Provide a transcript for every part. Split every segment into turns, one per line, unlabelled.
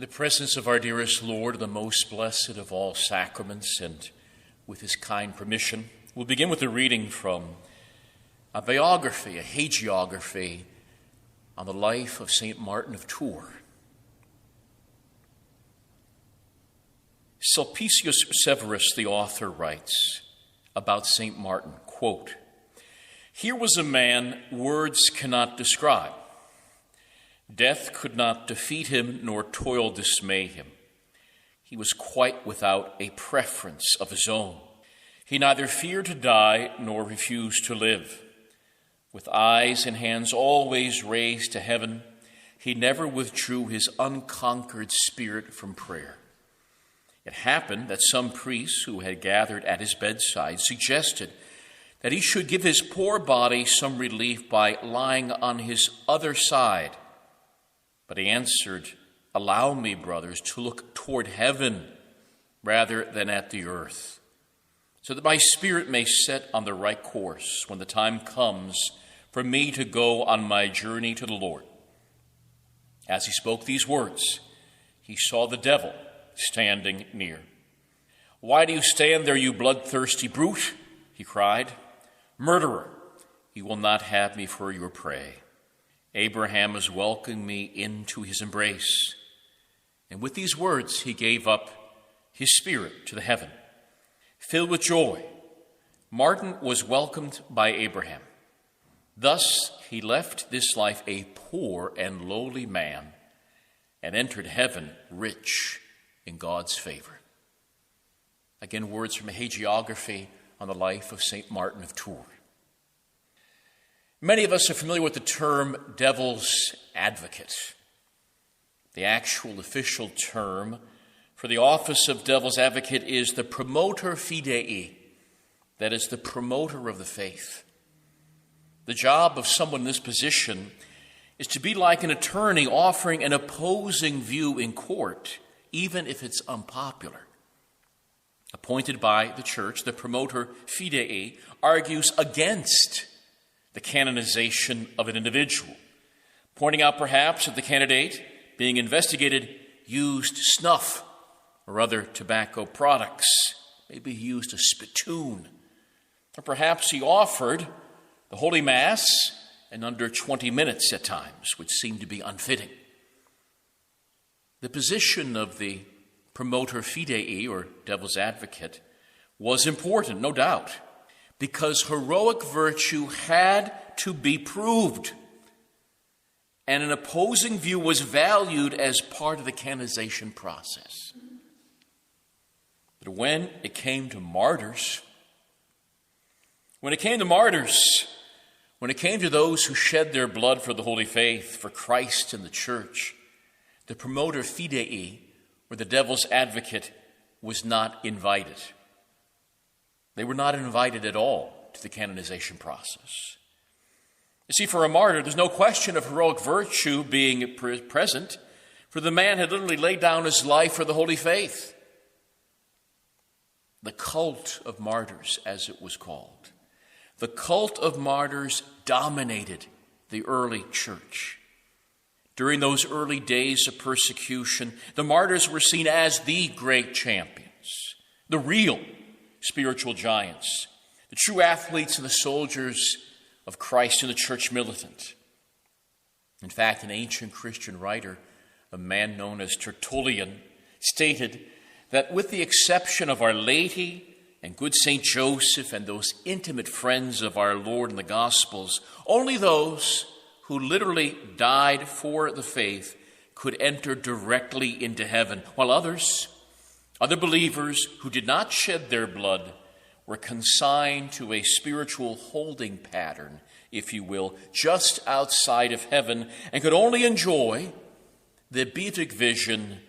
In the presence of our dearest Lord, the most blessed of all sacraments, and with his kind permission, we'll begin with a reading from a biography, a hagiography on the life of St. Martin of Tours. Sulpicius Severus, the author, writes about St. Martin, quote, "Here was a man words cannot describe. Death could not defeat him, nor toil dismay him. He was quite without a preference of his own. He neither feared to die, nor refused to live. With eyes and hands always raised to heaven, he never withdrew his unconquered spirit from prayer. It happened that some priests who had gathered at his bedside suggested that he should give his poor body some relief by lying on his other side. But he answered, 'Allow me, brothers, to look toward heaven rather than at the earth, so that my spirit may set on the right course when the time comes for me to go on my journey to the Lord.' As he spoke these words, he saw the devil standing near. 'Why do you stand there, you bloodthirsty brute?' he cried. 'Murderer, you will not have me for your prey. Abraham has welcomed me into his embrace.' And with these words, he gave up his spirit to the heaven. Filled with joy, Martin was welcomed by Abraham. Thus he left this life a poor and lowly man and entered heaven rich in God's favor." Again, words from a hagiography on the life of St. Martin of Tours. Many of us are familiar with the term devil's advocate. The actual official term for the office of devil's advocate is the promoter fidei, that is, the promoter of the faith. The job of someone in this position is to be like an attorney offering an opposing view in court, even if it's unpopular. Appointed by the church, the promoter fidei argues against the canonization of an individual, pointing out perhaps that the candidate being investigated used snuff or other tobacco products. Maybe he used a spittoon. Or perhaps he offered the Holy Mass in under 20 minutes at times, which seemed to be unfitting. The position of the promoter fidei, or devil's advocate, was important, no doubt, because heroic virtue had to be proved, and an opposing view was valued as part of the canonization process. But when it came to martyrs, when it came to those who shed their blood for the holy faith, for Christ and the church, the promoter fidei, or the devil's advocate, was not invited. They were not invited at all to the canonization process. You see, for a martyr, there's no question of heroic virtue being present, for the man had literally laid down his life for the holy faith. The cult of martyrs, as it was called, the cult of martyrs dominated the early church. During those early days of persecution, the martyrs were seen as the great champions, the real spiritual giants, the true athletes and the soldiers of Christ and the church militant. In fact, an ancient Christian writer, a man known as Tertullian, stated that with the exception of Our Lady and good St. Joseph and those intimate friends of our Lord in the Gospels, only those who literally died for the faith could enter directly into heaven, while other believers who did not shed their blood were consigned to a spiritual holding pattern, if you will, just outside of heaven, and could only enjoy the beatific vision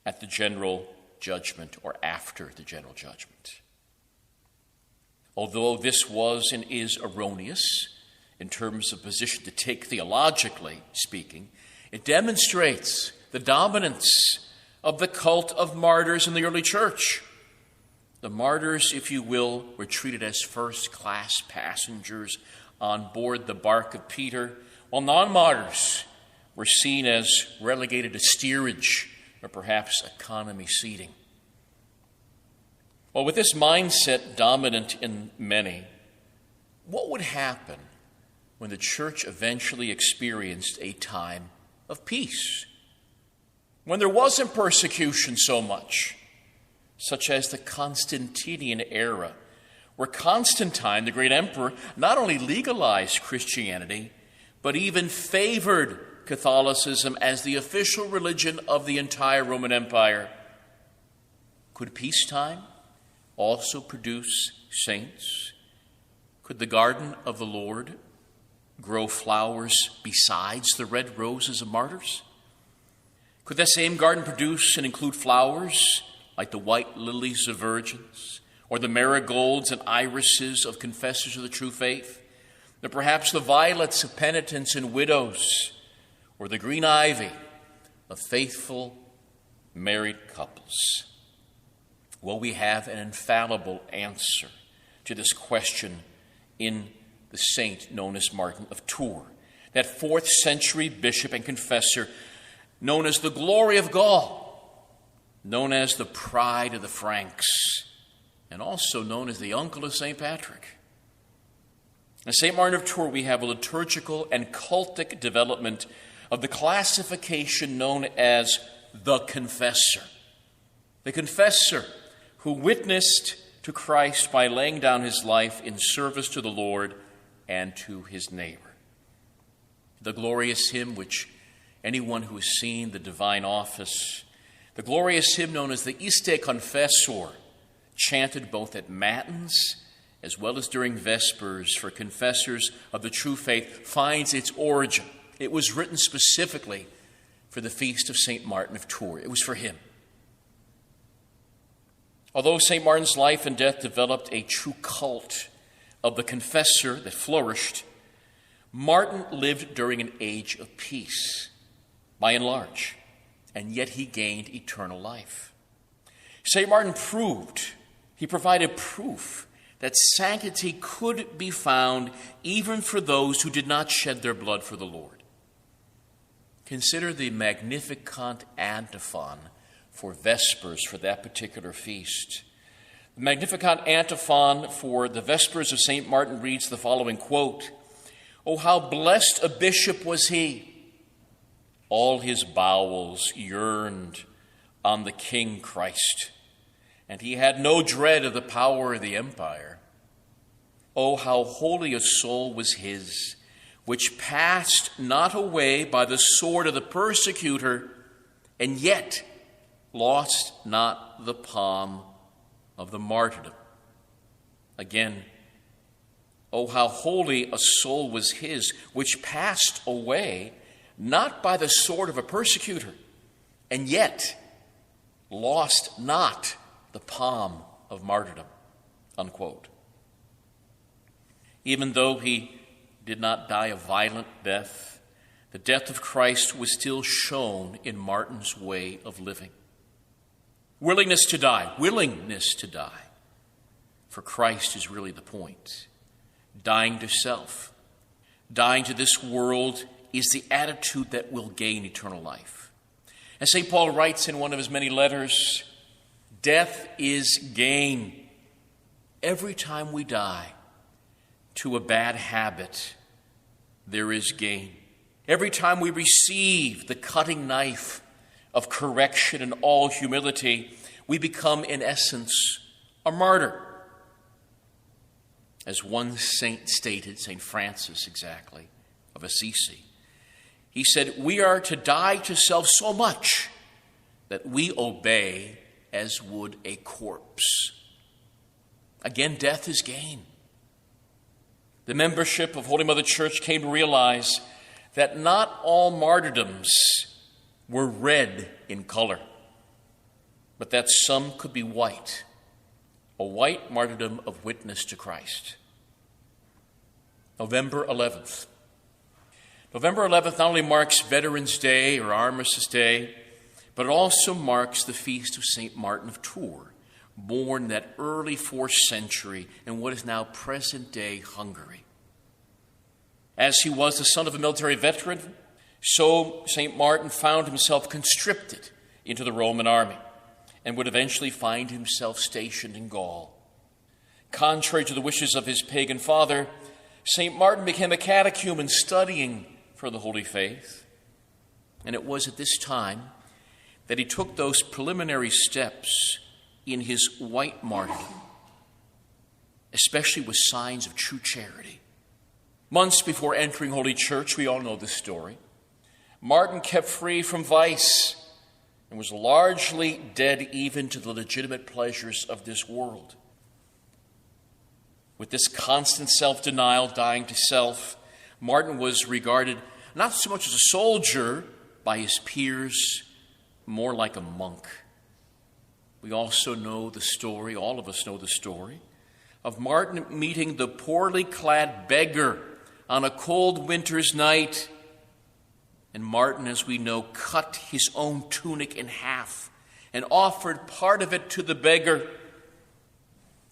at the general judgment or after the general judgment. Although this was and is erroneous in terms of position to take theologically speaking, it demonstrates the dominance of the cult of martyrs in the early church. The martyrs, if you will, were treated as first-class passengers on board the bark of Peter, while non-martyrs were seen as relegated to steerage or perhaps economy seating. Well, with this mindset dominant in many, what would happen when the church eventually experienced a time of peace? When there wasn't persecution so much, such as the Constantinian era, where Constantine, the great emperor, not only legalized Christianity, but even favored Catholicism as the official religion of the entire Roman Empire. Could peacetime also produce saints? Could the garden of the Lord grow flowers besides the red roses of martyrs? Could that same garden produce and include flowers like the white lilies of virgins, or the marigolds and irises of confessors of the true faith, or perhaps the violets of penitents and widows, or the green ivy of faithful married couples? Well, we have an infallible answer to this question in the saint known as Martin of Tours, that 4th century bishop and confessor known as the glory of Gaul, known as the pride of the Franks, and also known as the uncle of St. Patrick. In St. Martin of Tours, we have a liturgical and cultic development of the classification known as the confessor. The confessor who witnessed to Christ by laying down his life in service to the Lord and to his neighbor. The glorious hymn which anyone who has seen the divine office, the glorious hymn known as the Iste Confessor, chanted both at Matins as well as during Vespers for confessors of the true faith, finds its origin. It was written specifically for the feast of St. Martin of Tours. It was for him. Although St. Martin's life and death developed a true cult of the confessor that flourished, Martin lived during an age of peace, by and large, and yet he gained eternal life. St. Martin provided proof that sanctity could be found even for those who did not shed their blood for the Lord. Consider the Magnificat antiphon for Vespers for that particular feast. The Magnificat antiphon for the Vespers of St. Martin reads the following quote, "Oh, how blessed a bishop was he! All his bowels yearned on the King Christ, and he had no dread of the power of the empire. Oh, how holy a soul was his, which passed not away by the sword of the persecutor, and yet lost not the palm of the martyrdom." Again, oh, how holy a soul was his, which passed away not by the sword of a persecutor, and yet lost not the palm of martyrdom, unquote. Even though he did not die a violent death, the death of Christ was still shown in Martin's way of living. Willingness to die, for Christ is really the point. Dying to self, dying to this world is the attitude that will gain eternal life. As St. Paul writes in one of his many letters, death is gain. Every time we die to a bad habit, there is gain. Every time we receive the cutting knife of correction in all humility, we become, in essence, a martyr. As one saint stated, St. Francis exactly, of Assisi, he said, "We are to die to self so much that we obey as would a corpse." Again, death is gain. The membership of Holy Mother Church came to realize that not all martyrdoms were red in color, but that some could be white, a white martyrdom of witness to Christ. November 11th. November 11th not only marks Veterans Day or Armistice Day, but it also marks the feast of St. Martin of Tours, born that early 4th century in what is now present-day Hungary. As he was the son of a military veteran, so St. Martin found himself constricted into the Roman army and would eventually find himself stationed in Gaul. Contrary to the wishes of his pagan father, St. Martin became a catechumen studying for the Holy Faith. And it was at this time that he took those preliminary steps in his white martyrdom, especially with signs of true charity. Months before entering Holy Church, we all know this story, Martin kept free from vice and was largely dead even to the legitimate pleasures of this world. With this constant self-denial, dying to self, Martin was regarded not so much as a soldier by his peers, more like a monk. We also know the story, all of us know the story, of Martin meeting the poorly clad beggar on a cold winter's night. And Martin, as we know, cut his own tunic in half and offered part of it to the beggar.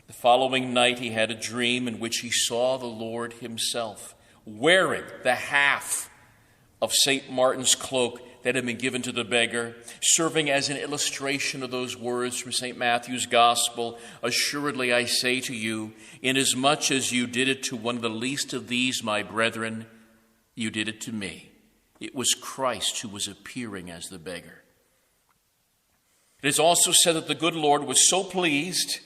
The following night he had a dream in which he saw the Lord himself wearing the half of St. Martin's cloak that had been given to the beggar, serving as an illustration of those words from St. Matthew's Gospel, "Assuredly I say to you, inasmuch as you did it to one of the least of these, my brethren, you did it to me." It was Christ who was appearing as the beggar. It is also said that the good Lord was so pleased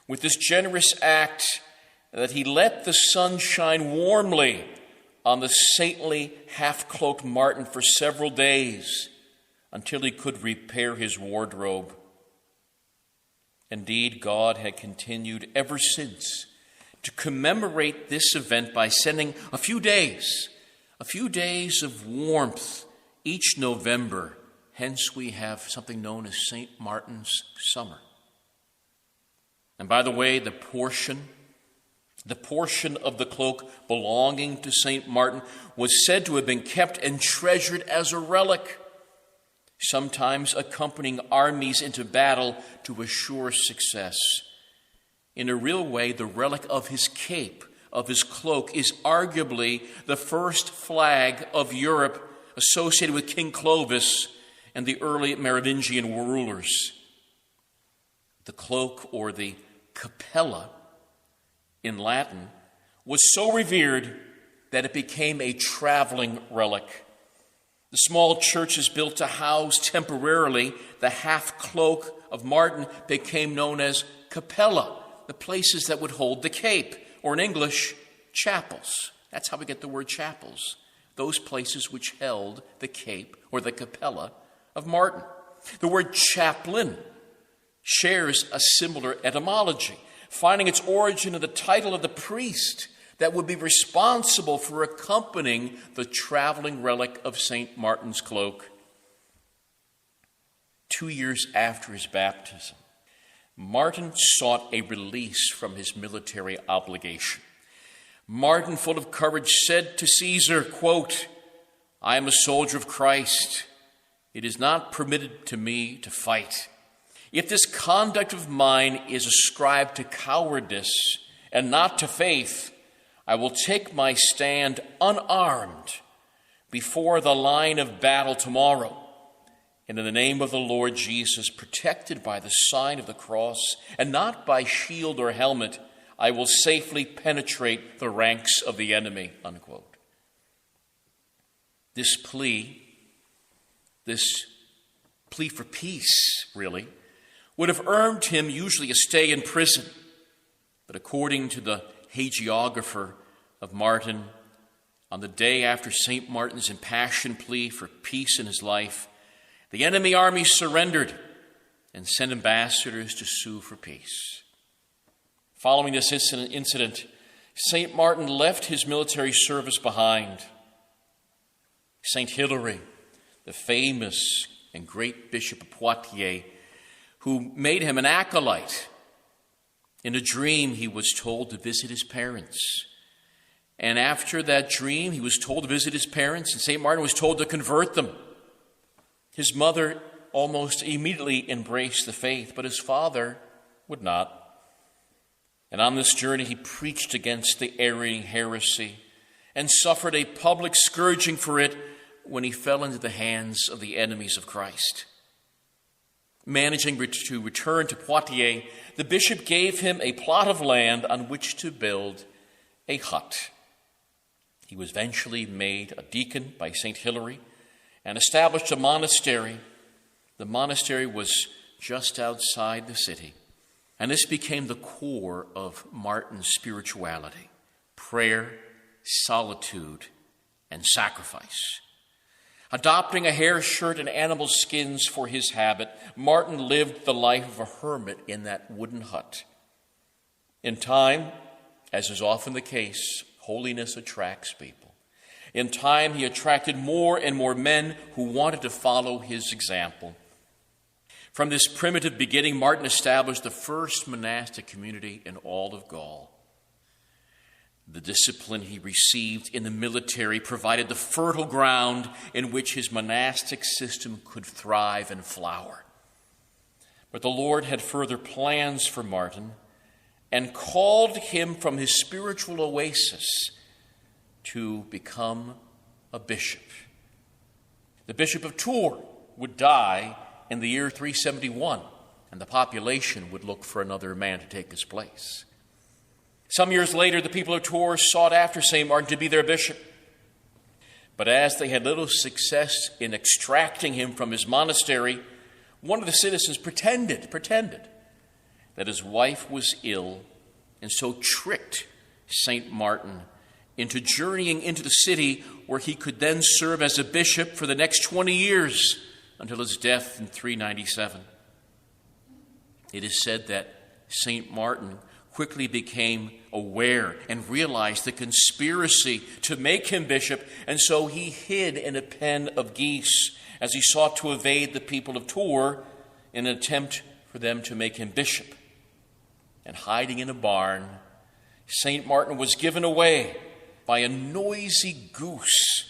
with this generous act that he let the sun shine warmly on the saintly half-cloaked Martin for several days until he could repair his wardrobe. Indeed, God had continued ever since to commemorate this event by sending a few days of warmth each November. Hence, we have something known as St. Martin's Summer. And by the way, the portion of the cloak belonging to St. Martin was said to have been kept and treasured as a relic, sometimes accompanying armies into battle to assure success. In a real way, the relic of his cape, of his cloak, is arguably the first flag of Europe associated with King Clovis and the early Merovingian rulers. The cloak, or the capella in Latin, was so revered that it became a traveling relic. The small churches built to house temporarily the half-cloak of Martin became known as capella, the places that would hold the cape, or in English, chapels. That's how we get the word chapels, those places which held the cape or the capella of Martin. The word chaplain shares a similar etymology, finding its origin in the title of the priest that would be responsible for accompanying the traveling relic of St. Martin's cloak. 2 years after his baptism, Martin sought a release from his military obligation. Martin, full of courage, said to Caesar, quote, "I am a soldier of Christ. It is not permitted to me to fight. If this conduct of mine is ascribed to cowardice and not to faith, I will take my stand unarmed before the line of battle tomorrow, and in the name of the Lord Jesus, protected by the sign of the cross and not by shield or helmet, I will safely penetrate the ranks of the enemy," unquote. This plea for peace, really, would have earned him usually a stay in prison. But according to the hagiographer of Martin, on the day after St. Martin's impassioned plea for peace in his life, the enemy army surrendered and sent ambassadors to sue for peace. Following this incident, St. Martin left his military service behind. St. Hilary, the famous and great Bishop of Poitiers, who made him an acolyte. In a dream, he was told to visit his parents. And after that dream, he was told to visit his parents, and St. Martin was told to convert them. His mother almost immediately embraced the faith, but his father would not. And on this journey, he preached against the Arian heresy and suffered a public scourging for it when he fell into the hands of the enemies of Christ. Managing to return to Poitiers, the bishop gave him a plot of land on which to build a hut. He was eventually made a deacon by St. Hilary and established a monastery. The monastery was just outside the city, and this became the core of Martin's spirituality: prayer, solitude, and sacrifice. Adopting a hair shirt and animal skins for his habit, Martin lived the life of a hermit in that wooden hut. In time, as is often the case, holiness attracts people. In time, he attracted more and more men who wanted to follow his example. From this primitive beginning, Martin established the first monastic community in all of Gaul. The discipline he received in the military provided the fertile ground in which his monastic system could thrive and flower. But the Lord had further plans for Martin and called him from his spiritual oasis to become a bishop. The Bishop of Tours would die in the year 371, and the population would look for another man to take his place. Some years later, the people of Tours sought after St. Martin to be their bishop. But as they had little success in extracting him from his monastery, one of the citizens pretended that his wife was ill, and so tricked St. Martin into journeying into the city, where he could then serve as a bishop for the next 20 years until his death in 397. It is said that St. Martin quickly became aware and realized the conspiracy to make him bishop, and so he hid in a pen of geese as he sought to evade the people of Tours in an attempt for them to make him bishop. And hiding in a barn, St. Martin was given away by a noisy goose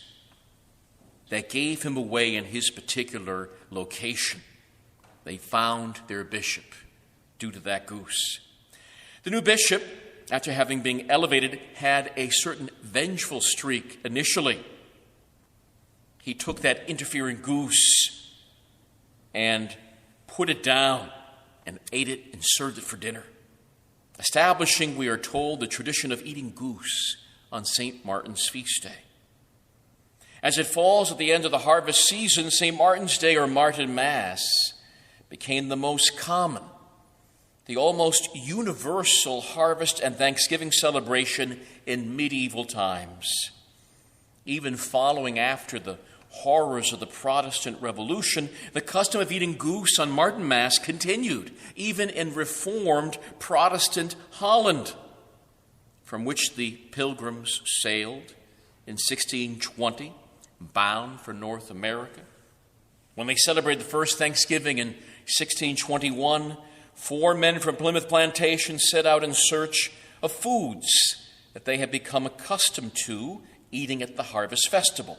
that gave him away in his particular location. They found their bishop due to that goose. The new bishop, after having been elevated, had a certain vengeful streak initially. He took that interfering goose and put it down and ate it and served it for dinner, establishing, we are told, the tradition of eating goose on St. Martin's feast day. As it falls at the end of the harvest season, St. Martin's Day, or Martin Mass, became the most common, the almost universal harvest and Thanksgiving celebration in medieval times. Even following after the horrors of the Protestant Revolution, the custom of eating goose on Martin Mass continued, even in Reformed Protestant Holland, from which the pilgrims sailed in 1620, bound for North America. When they celebrated the first Thanksgiving in 1621, 4 men from Plymouth Plantation set out in search of foods that they had become accustomed to eating at the harvest festival: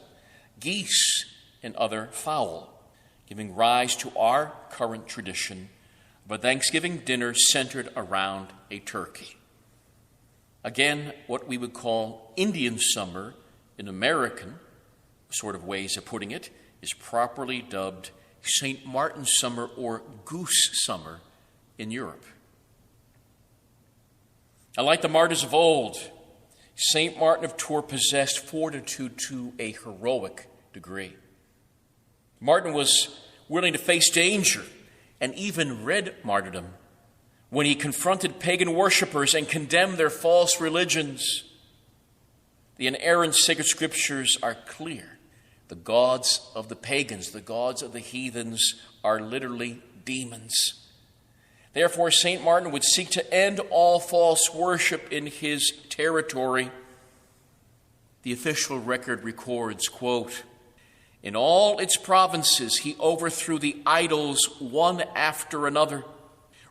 geese and other fowl, giving rise to our current tradition of a Thanksgiving dinner centered around a turkey. Again, what we would call Indian summer in American sort of ways of putting it is properly dubbed St. Martin's summer or goose summer in Europe. And like the martyrs of old, St. Martin of Tours possessed fortitude to a heroic degree. Martin was willing to face danger and even red martyrdom when he confronted pagan worshippers and condemned their false religions. The inerrant sacred scriptures are clear. The gods of the pagans, the gods of the heathens, are literally demons. Therefore, St. Martin would seek to end all false worship in his territory. The official record records, quote, "In all its provinces he overthrew the idols one after another,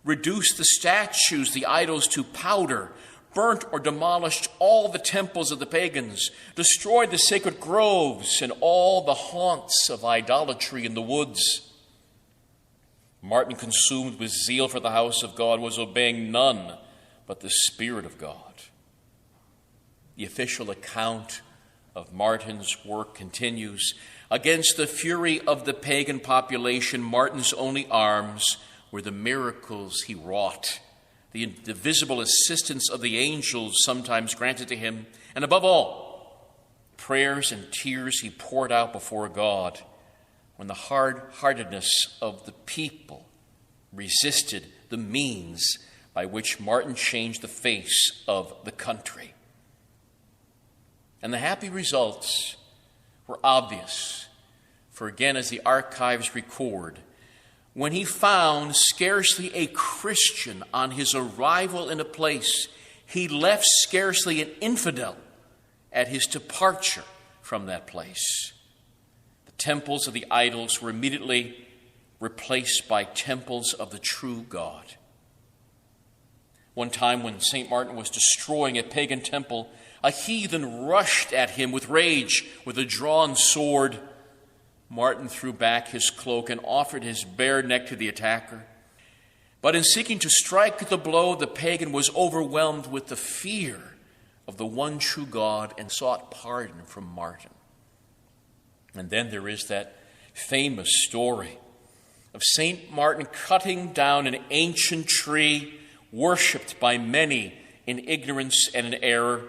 reduced the statues, the idols, to powder, burnt or demolished all the temples of the pagans, destroyed the sacred groves and all the haunts of idolatry in the woods." Martin, consumed with zeal for the house of God, was obeying none but the Spirit of God. The official account of Martin's work continues. Against the fury of the pagan population, Martin's only arms were the miracles he wrought, the invisible assistance of the angels sometimes granted to him, and above all, prayers and tears he poured out before God when the hard-heartedness of the people resisted the means by which Martin changed the face of the country. And the happy results were obvious, for again, as the archives record, when he found scarcely a Christian on his arrival in a place, he left scarcely an infidel at his departure from that place. The temples of the idols were immediately replaced by temples of the true God. One time when St. Martin was destroying a pagan temple, a heathen rushed at him with rage with a drawn sword. Martin threw back his cloak and offered his bare neck to the attacker. But in seeking to strike the blow, the pagan was overwhelmed with the fear of the one true God and sought pardon from Martin. And then there is that famous story of St. Martin cutting down an ancient tree worshipped by many in ignorance and in error.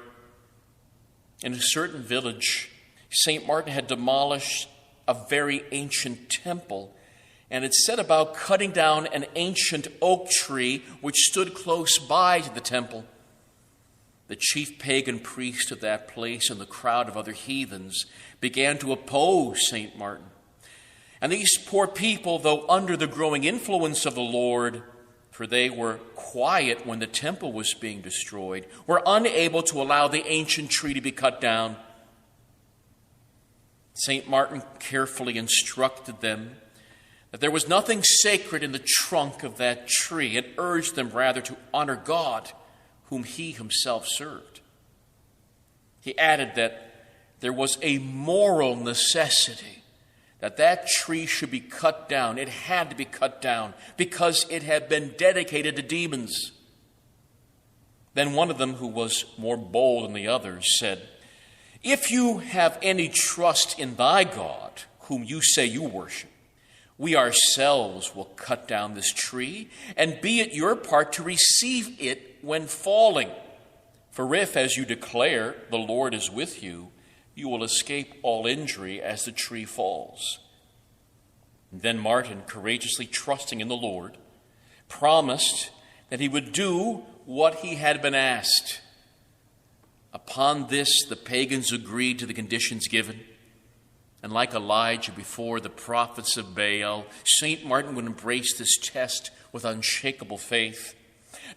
In a certain village, St. Martin had demolished a very ancient temple and had set about cutting down an ancient oak tree which stood close by to the temple. The chief pagan priest of that place and the crowd of other heathens began to oppose St. Martin. And these poor people, though under the growing influence of the Lord, for they were quiet when the temple was being destroyed, were unable to allow the ancient tree to be cut down. St. Martin carefully instructed them that there was nothing sacred in the trunk of that tree and urged them rather to honor God, whom he himself served. He added that there was a moral necessity that tree should be cut down. It had to be cut down because it had been dedicated to demons. Then one of them, who was more bold than the others, said, "If you have any trust in thy God, whom you say you worship, we ourselves will cut down this tree, and be it your part to receive it when falling. For if, as you declare, the Lord is with you, you will escape all injury as the tree falls." And then Martin, courageously trusting in the Lord, promised that he would do what he had been asked. Upon this, the pagans agreed to the conditions given. And like Elijah before the prophets of Baal, St. Martin would embrace this test with unshakable faith.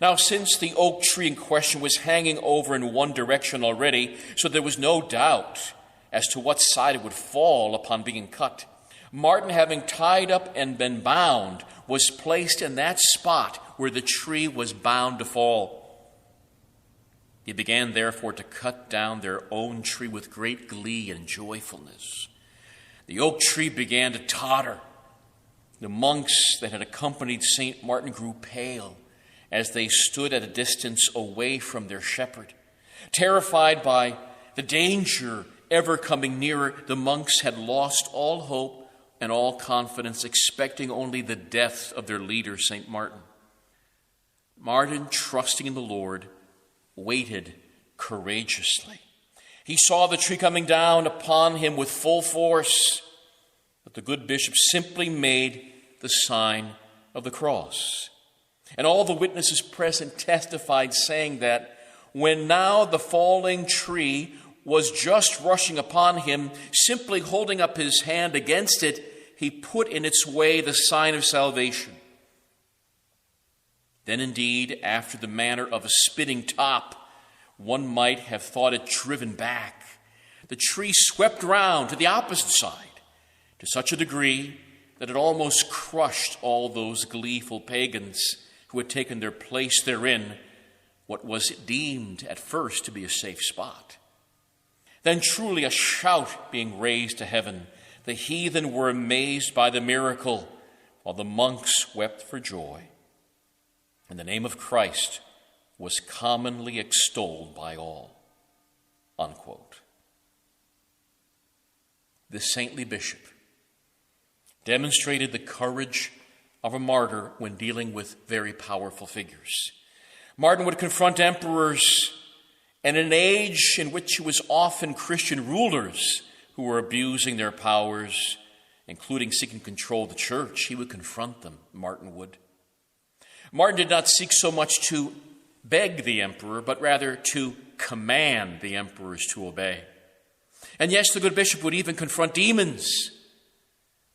Now, since the oak tree in question was hanging over in one direction already, so there was no doubt as to what side it would fall upon being cut, Martin, having tied up and been bound, was placed in that spot where the tree was bound to fall. He began, therefore, to cut down their own tree with great glee and joyfulness. The oak tree began to totter. The monks that had accompanied St. Martin grew pale as they stood at a distance away from their shepherd. Terrified by the danger ever coming nearer, the monks had lost all hope and all confidence, expecting only the death of their leader, St. Martin. Martin, trusting in the Lord, waited courageously. He saw the tree coming down upon him with full force, but the good bishop simply made the sign of the cross. And all the witnesses present testified, saying that when now the falling tree was just rushing upon him, simply holding up his hand against it, he put in its way the sign of salvation. Then indeed, after the manner of a spinning top, one might have thought it driven back. The tree swept round to the opposite side to such a degree that it almost crushed all those gleeful pagans who had taken their place therein, what was deemed at first to be a safe spot. Then truly a shout being raised to heaven, the heathen were amazed by the miracle, while the monks wept for joy. And the name of Christ was commonly extolled by all. Unquote. the saintly bishop, demonstrated the courage of a martyr when dealing with very powerful figures. Martin would confront emperors, and in an age in which it was often Christian rulers who were abusing their powers, including seeking control of the church, he would confront them, Martin would. Martin did not seek so much to beg the emperor, but rather to command the emperors to obey. And yes, the good bishop would even confront demons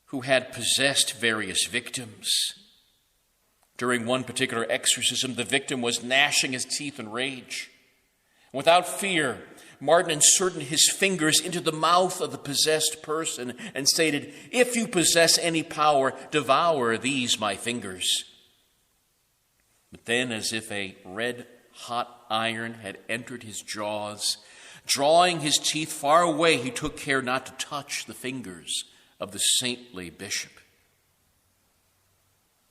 who had possessed various victims. During one particular exorcism, the victim was gnashing his teeth in rage. Without fear, Martin inserted his fingers into the mouth of the possessed person and stated, "If you possess any power, devour these my fingers." But then, as if a red-hot iron had entered his jaws, drawing his teeth far away, he took care not to touch the fingers of the saintly bishop.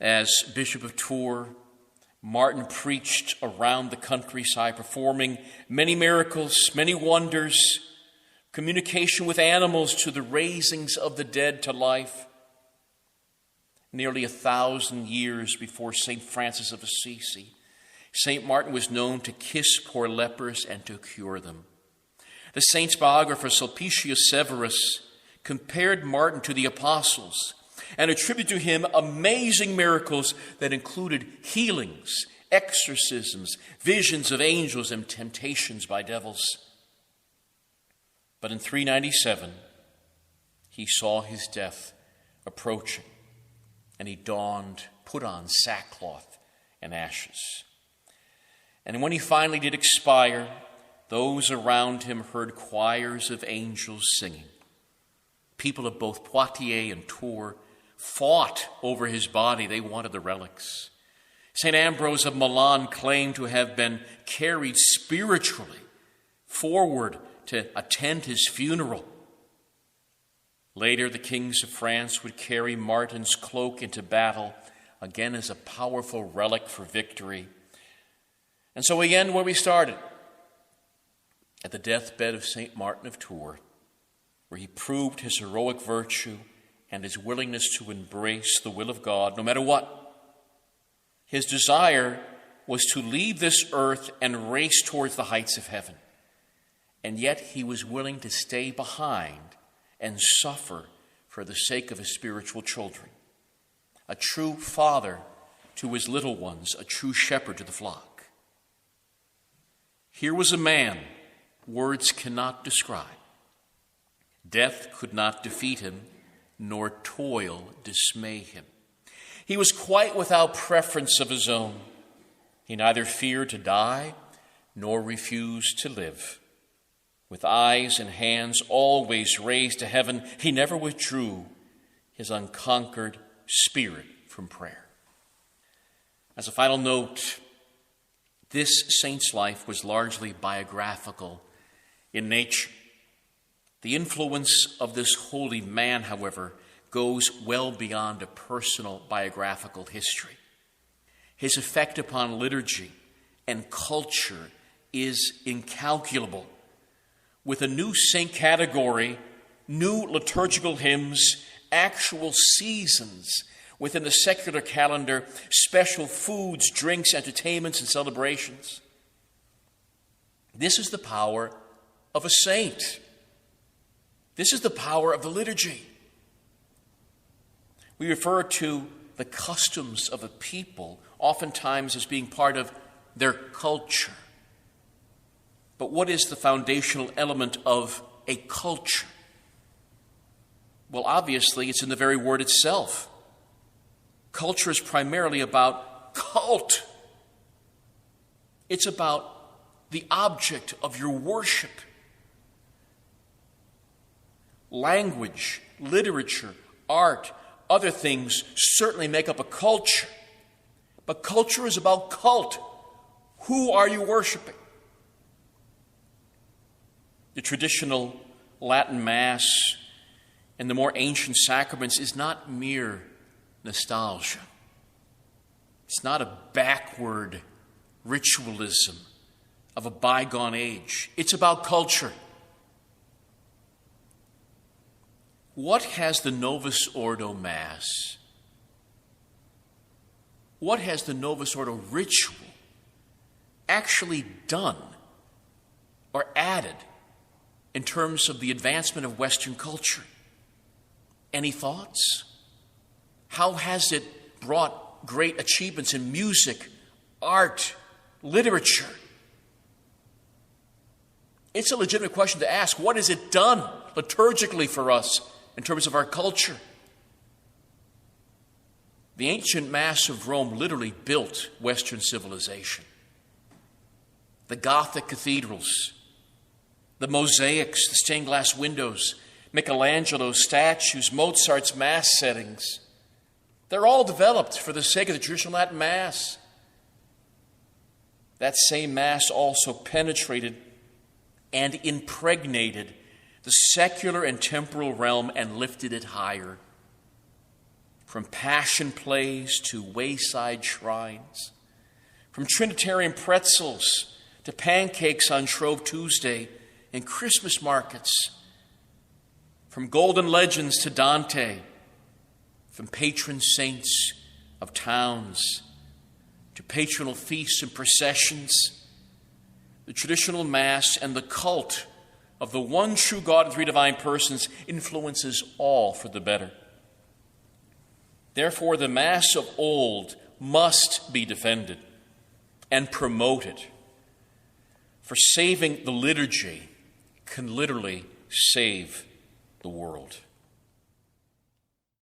As Bishop of Tours, Martin preached around the countryside, performing many miracles, many wonders, communication with animals to the raisings of the dead to life. Nearly 1,000 years before St. Francis of Assisi, St. Martin was known to kiss poor lepers and to cure them. The saint's biographer, Sulpicius Severus, compared Martin to the apostles and attributed to him amazing miracles that included healings, exorcisms, visions of angels, and temptations by devils. But in 397, he saw his death approaching, and he put on sackcloth and ashes. And when he finally did expire, those around him heard choirs of angels singing. People of both Poitiers and Tours fought over his body. They wanted the relics. St. Ambrose of Milan claimed to have been carried spiritually forward to attend his funeral. Later, the kings of France would carry Martin's cloak into battle, again as a powerful relic for victory. And so we end where we started, at the deathbed of St. Martin of Tours, where he proved his heroic virtue and his willingness to embrace the will of God no matter what. His desire was to leave this earth and race towards the heights of heaven. And yet he was willing to stay behind and suffer for the sake of his spiritual children. A true father to his little ones, a true shepherd to the flock. Here was a man words cannot describe. Death could not defeat him, nor toil dismay him. He was quite without preference of his own. He neither feared to die, nor refused to live. With eyes and hands always raised to heaven, he never withdrew his unconquered spirit from prayer. As a final note, this saint's life was largely biographical in nature. The influence of this holy man, however, goes well beyond a personal biographical history. His effect upon liturgy and culture is incalculable. With a new saint category, new liturgical hymns, actual seasons within the secular calendar, special foods, drinks, entertainments, and celebrations. This is the power of a saint. This is the power of the liturgy. We refer to the customs of a people oftentimes as being part of their culture. But what is the foundational element of a culture? Well, obviously, it's in the very word itself. Culture is primarily about cult. It's about the object of your worship. Language, literature, art, other things certainly make up a culture. But culture is about cult. Who are you worshiping? The traditional Latin Mass and the more ancient sacraments is not mere nostalgia. It's not a backward ritualism of a bygone age. It's about culture. what has the Novus Ordo Mass, what has the Novus Ordo ritual actually done or added in terms of the advancement of Western culture? Any thoughts? How has it brought great achievements in music, art, literature? It's a legitimate question to ask. What has it done liturgically for us in terms of our culture? The ancient Mass of Rome literally built Western civilization. The Gothic cathedrals, the mosaics, the stained glass windows, Michelangelo's statues, Mozart's Mass settings, they're all developed for the sake of the traditional Latin Mass. That same Mass also penetrated and impregnated the secular and temporal realm and lifted it higher. From passion plays to wayside shrines, from Trinitarian pretzels to pancakes on Shrove Tuesday and Christmas markets, from golden legends to Dante, from patron saints of towns to patronal feasts and processions, the traditional Mass and the cult of the one true God in three divine persons influences all for the better. Therefore, the Mass of old must be defended and promoted, for saving the liturgy can literally save the world.